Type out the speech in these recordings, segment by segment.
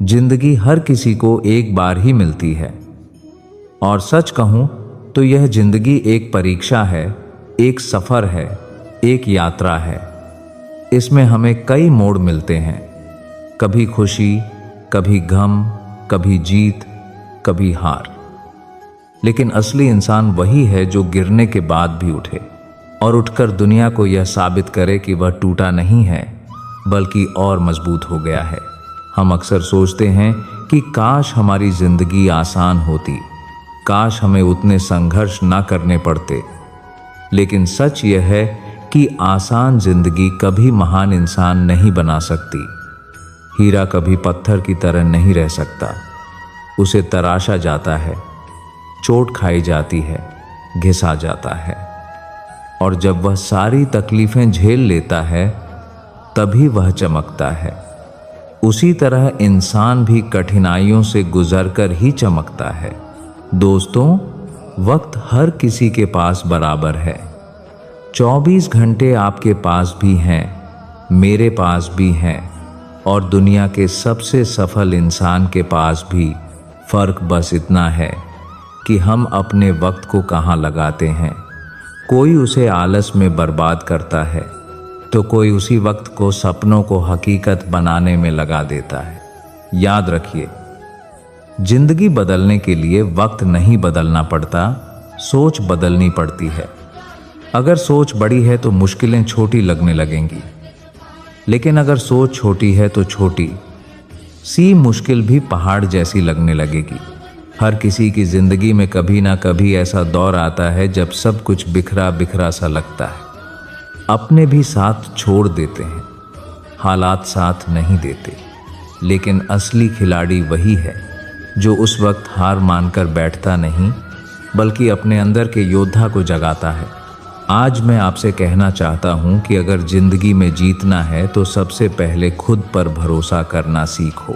जिंदगी हर किसी को एक बार ही मिलती है और सच कहूं तो यह जिंदगी एक परीक्षा है, एक सफर है, एक यात्रा है। इसमें हमें कई मोड़ मिलते हैं, कभी खुशी, कभी गम, कभी जीत, कभी हार। लेकिन असली इंसान वही है जो गिरने के बाद भी उठे और उठकर दुनिया को यह साबित करे कि वह टूटा नहीं है बल्कि और मजबूत हो गया है। हम अक्सर सोचते हैं कि काश हमारी जिंदगी आसान होती, काश हमें उतने संघर्ष ना करने पड़ते। लेकिन सच यह है कि आसान जिंदगी कभी महान इंसान नहीं बना सकती। हीरा कभी पत्थर की तरह नहीं रह सकता। उसे तराशा जाता है, चोट खाई जाती है, घिसा जाता है, और जब वह सारी तकलीफें झेल लेता है तभी वह चमकता है। उसी तरह इंसान भी कठिनाइयों से गुजरकर ही चमकता है। दोस्तों, वक्त हर किसी के पास बराबर है। 24 घंटे आपके पास भी हैं, मेरे पास भी हैं, और दुनिया के सबसे सफल इंसान के पास भी। फर्क बस इतना है कि हम अपने वक्त को कहाँ लगाते हैं। कोई उसे आलस में बर्बाद करता है तो कोई उसी वक्त को सपनों को हकीकत बनाने में लगा देता है। याद रखिए, जिंदगी बदलने के लिए वक्त नहीं बदलना पड़ता, सोच बदलनी पड़ती है। अगर सोच बड़ी है तो मुश्किलें छोटी लगने लगेंगी, लेकिन अगर सोच छोटी है तो छोटी सी मुश्किल भी पहाड़ जैसी लगने लगेगी। हर किसी की जिंदगी में कभी ना कभी ऐसा दौर आता है जब सब कुछ बिखरा बिखरा सा लगता है। अपने भी साथ छोड़ देते हैं, हालात साथ नहीं देते, लेकिन असली खिलाड़ी वही है जो उस वक्त हार मानकर बैठता नहीं बल्कि अपने अंदर के योद्धा को जगाता है। आज मैं आपसे कहना चाहता हूं कि अगर जिंदगी में जीतना है तो सबसे पहले खुद पर भरोसा करना सीखो।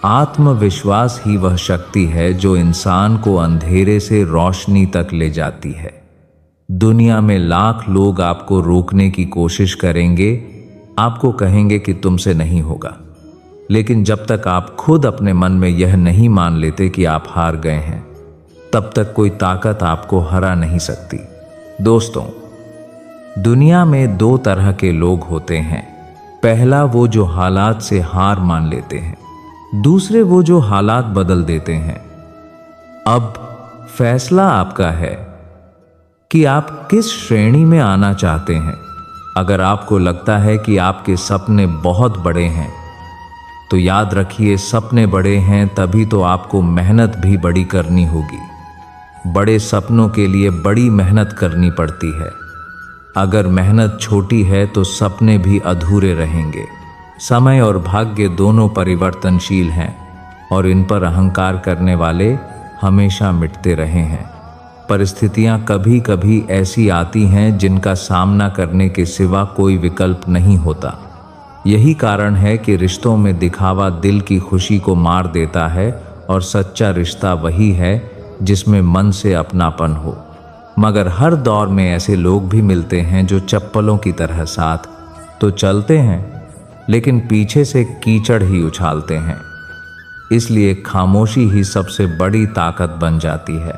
आत्मविश्वास ही वह शक्ति है जो इंसान को अंधेरे से रोशनी तक ले जाती है। दुनिया में लाख लोग आपको रोकने की कोशिश करेंगे, आपको कहेंगे कि तुमसे नहीं होगा, लेकिन जब तक आप खुद अपने मन में यह नहीं मान लेते कि आप हार गए हैं, तब तक कोई ताकत आपको हरा नहीं सकती। दोस्तों, दुनिया में दो तरह के लोग होते हैं। पहला वो जो हालात से हार मान लेते हैं, दूसरे वो जो हालात बदल देते हैं। अब फैसला आपका है कि आप किस श्रेणी में आना चाहते हैं। अगर आपको लगता है कि आपके सपने बहुत बड़े हैं तो याद रखिए, सपने बड़े हैं तभी तो आपको मेहनत भी बड़ी करनी होगी। बड़े सपनों के लिए बड़ी मेहनत करनी पड़ती है। अगर मेहनत छोटी है तो सपने भी अधूरे रहेंगे। समय और भाग्य दोनों परिवर्तनशील हैं और इन पर अहंकार करने वाले हमेशा मिटते रहे हैं। परिस्थितियां कभी कभी ऐसी आती हैं जिनका सामना करने के सिवा कोई विकल्प नहीं होता। यही कारण है कि रिश्तों में दिखावा दिल की खुशी को मार देता है और सच्चा रिश्ता वही है जिसमें मन से अपनापन हो। मगर हर दौर में ऐसे लोग भी मिलते हैं जो चप्पलों की तरह साथ तो चलते हैं लेकिन पीछे से कीचड़ ही उछालते हैं। इसलिए खामोशी ही सबसे बड़ी ताकत बन जाती है।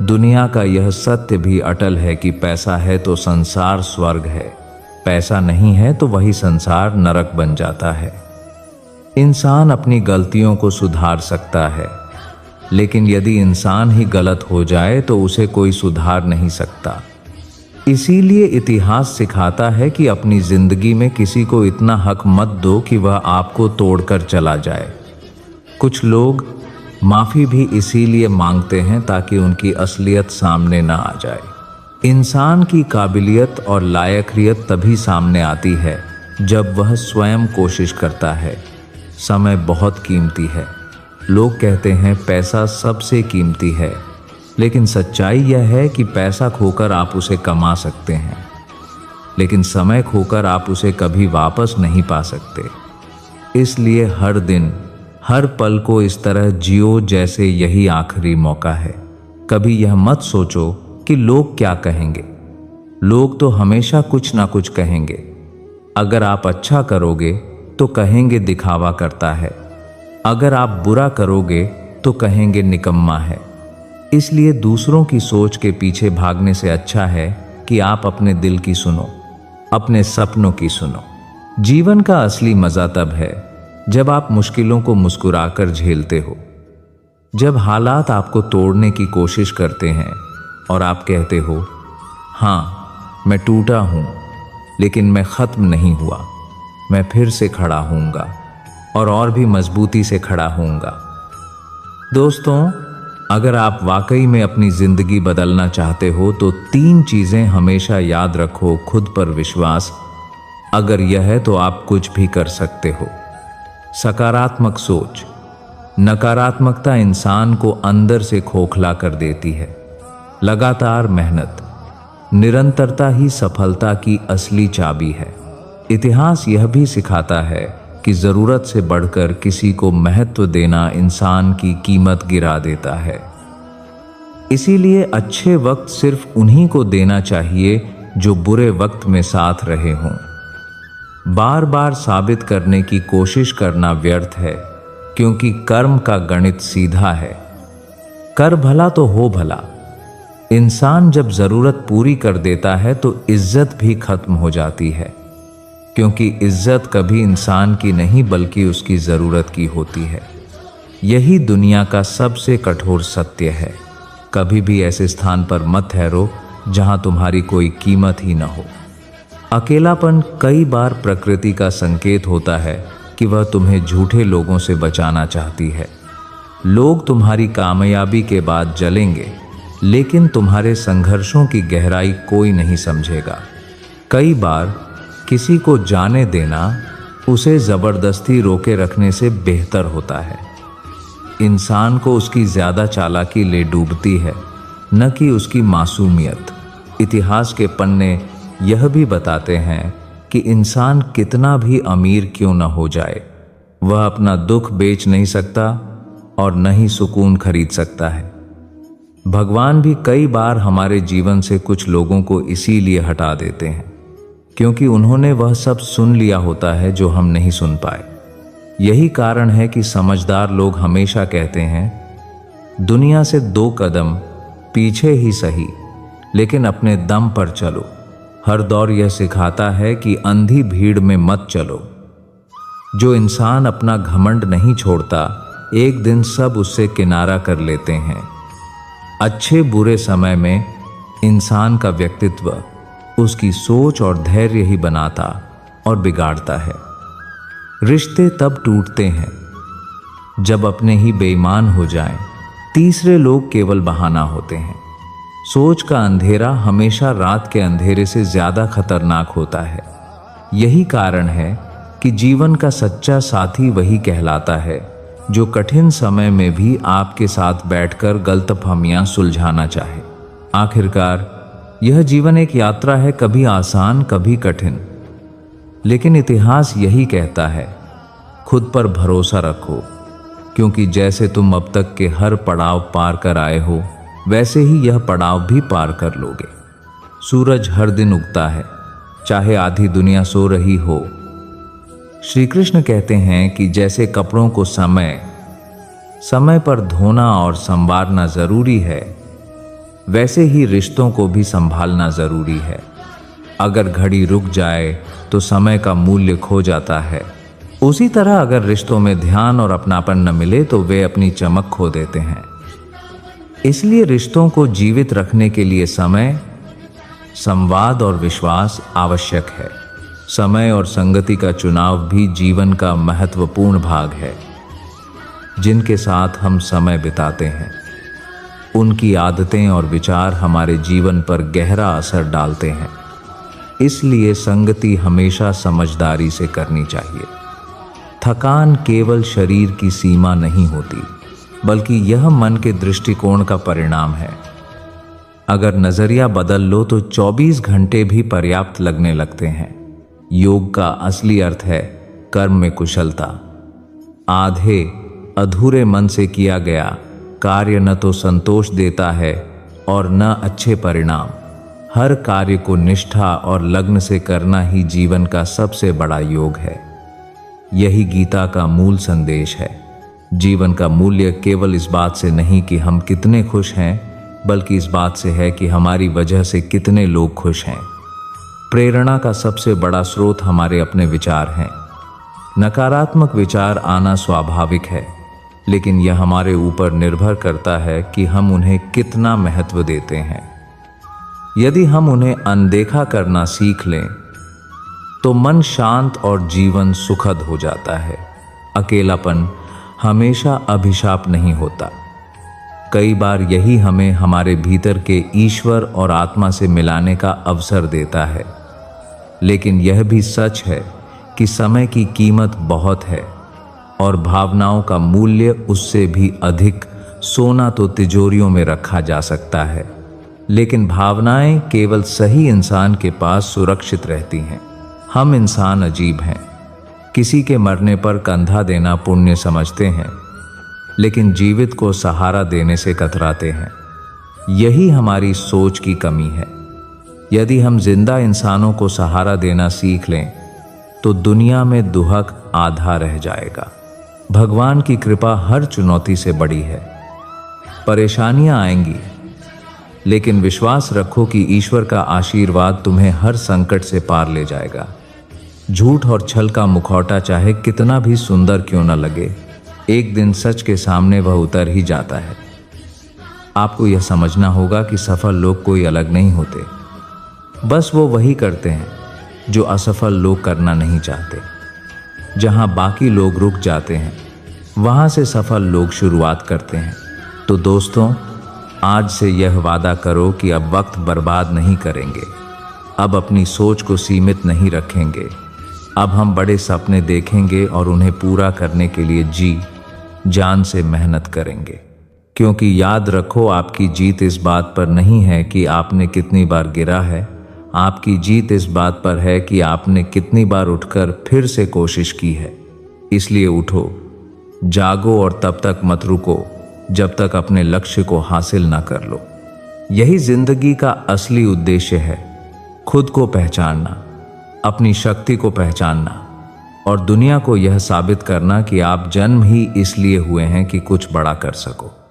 दुनिया का यह सत्य भी अटल है कि पैसा है तो संसार स्वर्ग है, पैसा नहीं है तो वही संसार नरक बन जाता है। इंसान अपनी गलतियों को सुधार सकता है, लेकिन यदि इंसान ही गलत हो जाए तो उसे कोई सुधार नहीं सकता। इसीलिए इतिहास सिखाता है कि अपनी जिंदगी में किसी को इतना हक मत दो कि वह आपको तोड़कर चला जाए। कुछ लोग माफी भी इसीलिए मांगते हैं ताकि उनकी असलियत सामने ना आ जाए। इंसान की काबिलियत और लायकियत तभी सामने आती है जब वह स्वयं कोशिश करता है। समय बहुत कीमती है। लोग कहते हैं पैसा सबसे कीमती है, लेकिन सच्चाई यह है कि पैसा खोकर आप उसे कमा सकते हैं, लेकिन समय खोकर आप उसे कभी वापस नहीं पा सकते। इसलिए हर दिन, हर पल को इस तरह जियो जैसे यही आखिरी मौका है। कभी यह मत सोचो कि लोग क्या कहेंगे। लोग तो हमेशा कुछ ना कुछ कहेंगे। अगर आप अच्छा करोगे तो कहेंगे दिखावा करता है, अगर आप बुरा करोगे तो कहेंगे निकम्मा है। इसलिए दूसरों की सोच के पीछे भागने से अच्छा है कि आप अपने दिल की सुनो, अपने सपनों की सुनो। जीवन का असली मजा तब है जब आप मुश्किलों को मुस्कुराकर झेलते हो, जब हालात आपको तोड़ने की कोशिश करते हैं और आप कहते हो, हाँ मैं टूटा हूं लेकिन मैं खत्म नहीं हुआ, मैं फिर से खड़ा होऊंगा और भी मजबूती से खड़ा होऊंगा। दोस्तों, अगर आप वाकई में अपनी जिंदगी बदलना चाहते हो तो 3 चीजें हमेशा याद रखो। खुद पर विश्वास, अगर यह है तो आप कुछ भी कर सकते हो। सकारात्मक सोच, नकारात्मकता इंसान को अंदर से खोखला कर देती है। लगातार मेहनत, निरंतरता ही सफलता की असली चाबी है। इतिहास यह भी सिखाता है कि जरूरत से बढ़कर किसी को महत्व देना इंसान की कीमत गिरा देता है। इसीलिए अच्छे वक्त सिर्फ उन्हीं को देना चाहिए जो बुरे वक्त में साथ रहे हों। बार बार साबित करने की कोशिश करना व्यर्थ है, क्योंकि कर्म का गणित सीधा है। कर भला तो हो भला। इंसान जब जरूरत पूरी कर देता है तो इज्जत भी खत्म हो जाती है, क्योंकि इज्जत कभी इंसान की नहीं बल्कि उसकी जरूरत की होती है। यही दुनिया का सबसे कठोर सत्य है। कभी भी ऐसे स्थान पर मत ठहरो जहां तुम्हारी कोई कीमत ही न हो। अकेलापन कई बार प्रकृति का संकेत होता है कि वह तुम्हें झूठे लोगों से बचाना चाहती है। लोग तुम्हारी कामयाबी के बाद जलेंगे, लेकिन तुम्हारे संघर्षों की गहराई कोई नहीं समझेगा। कई बार किसी को जाने देना उसे जबरदस्ती रोके रखने से बेहतर होता है। इंसान को उसकी ज्यादा चालाकी ले डूबती है, न कि उसकी मासूमियत। इतिहास के पन्ने यह भी बताते हैं कि इंसान कितना भी अमीर क्यों न हो जाए, वह अपना दुख बेच नहीं सकता और न ही सुकून खरीद सकता है। भगवान भी कई बार हमारे जीवन से कुछ लोगों को इसीलिए हटा देते हैं, क्योंकि उन्होंने वह सब सुन लिया होता है जो हम नहीं सुन पाए। यही कारण है कि समझदार लोग हमेशा कहते हैं, दुनिया से 2 कदम पीछे ही सही, लेकिन अपने दम पर चलो। हर दौर यह सिखाता है कि अंधी भीड़ में मत चलो। जो इंसान अपना घमंड नहीं छोड़ता, एक दिन सब उससे किनारा कर लेते हैं। अच्छे बुरे समय में इंसान का व्यक्तित्व उसकी सोच और धैर्य ही बनाता और बिगाड़ता है। रिश्ते तब टूटते हैं जब अपने ही बेईमान हो जाएं, तीसरे लोग केवल बहाना होते हैं। सोच का अंधेरा हमेशा रात के अंधेरे से ज्यादा खतरनाक होता है। यही कारण है कि जीवन का सच्चा साथी वही कहलाता है जो कठिन समय में भी आपके साथ बैठकर गलतफहमियां सुलझाना चाहे। आखिरकार यह जीवन एक यात्रा है, कभी आसान कभी कठिन, लेकिन इतिहास यही कहता है, खुद पर भरोसा रखो, क्योंकि जैसे तुम अब तक के हर पड़ाव पार कर आए हो, वैसे ही यह पड़ाव भी पार कर लोगे। सूरज हर दिन उगता है, चाहे आधी दुनिया सो रही हो। श्री कृष्ण कहते हैं कि जैसे कपड़ों को समय समय पर धोना और संवारना जरूरी है, वैसे ही रिश्तों को भी संभालना जरूरी है। अगर घड़ी रुक जाए तो समय का मूल्य खो जाता है। उसी तरह अगर रिश्तों में ध्यान और अपनापन न मिले तो वे अपनी चमक खो देते हैं। इसलिए रिश्तों को जीवित रखने के लिए समय, संवाद और विश्वास आवश्यक है। समय और संगति का चुनाव भी जीवन का महत्वपूर्ण भाग है। जिनके साथ हम समय बिताते हैं, उनकी आदतें और विचार हमारे जीवन पर गहरा असर डालते हैं। इसलिए संगति हमेशा समझदारी से करनी चाहिए। थकान केवल शरीर की सीमा नहीं होती, बल्कि यह मन के दृष्टिकोण का परिणाम है। अगर नजरिया बदल लो तो 24 घंटे भी पर्याप्त लगने लगते हैं। योग का असली अर्थ है कर्म में कुशलता। आधे अधूरे मन से किया गया कार्य न तो संतोष देता है और न अच्छे परिणाम। हर कार्य को निष्ठा और लग्न से करना ही जीवन का सबसे बड़ा योग है। यही गीता का मूल संदेश है। जीवन का मूल्य केवल इस बात से नहीं कि हम कितने खुश हैं, बल्कि इस बात से है कि हमारी वजह से कितने लोग खुश हैं। प्रेरणा का सबसे बड़ा स्रोत हमारे अपने विचार हैं। नकारात्मक विचार आना स्वाभाविक है, लेकिन यह हमारे ऊपर निर्भर करता है कि हम उन्हें कितना महत्व देते हैं। यदि हम उन्हें अनदेखा करना सीख लें तो मन शांत और जीवन सुखद हो जाता है। अकेलापन हमेशा अभिशाप नहीं होता। कई बार यही हमें हमारे भीतर के ईश्वर और आत्मा से मिलाने का अवसर देता है। लेकिन यह भी सच है कि समय की कीमत बहुत है और भावनाओं का मूल्य उससे भी अधिक। सोना तो तिजोरियों में रखा जा सकता है, लेकिन भावनाएं केवल सही इंसान के पास सुरक्षित रहती हैं। हम इंसान अजीब हैं। किसी के मरने पर कंधा देना पुण्य समझते हैं, लेकिन जीवित को सहारा देने से कतराते हैं। यही हमारी सोच की कमी है। यदि हम जिंदा इंसानों को सहारा देना सीख लें तो दुनिया में दुहक आधा रह जाएगा। भगवान की कृपा हर चुनौती से बड़ी है। परेशानियां आएंगी, लेकिन विश्वास रखो कि ईश्वर का आशीर्वाद तुम्हें हर संकट से पार ले जाएगा। झूठ और छल का मुखौटा चाहे कितना भी सुंदर क्यों न लगे, एक दिन सच के सामने वह उतर ही जाता है। आपको यह समझना होगा कि सफल लोग कोई अलग नहीं होते, बस वो वही करते हैं जो असफल लोग करना नहीं चाहते। जहां बाकी लोग रुक जाते हैं, वहां से सफल लोग शुरुआत करते हैं। तो दोस्तों, आज से यह वादा करो कि अब वक्त बर्बाद नहीं करेंगे। अब अपनी सोच को सीमित नहीं रखेंगे। अब हम बड़े सपने देखेंगे और उन्हें पूरा करने के लिए जी जान से मेहनत करेंगे। क्योंकि याद रखो, आपकी जीत इस बात पर नहीं है कि आपने कितनी बार गिरा है, आपकी जीत इस बात पर है कि आपने कितनी बार उठकर फिर से कोशिश की है। इसलिए उठो, जागो और तब तक मत रुको जब तक अपने लक्ष्य को हासिल ना कर लो। यही जिंदगी का असली उद्देश्य है, खुद को पहचानना, अपनी शक्ति को पहचानना और दुनिया को यह साबित करना कि आप जन्म ही इसलिए हुए हैं कि कुछ बड़ा कर सको।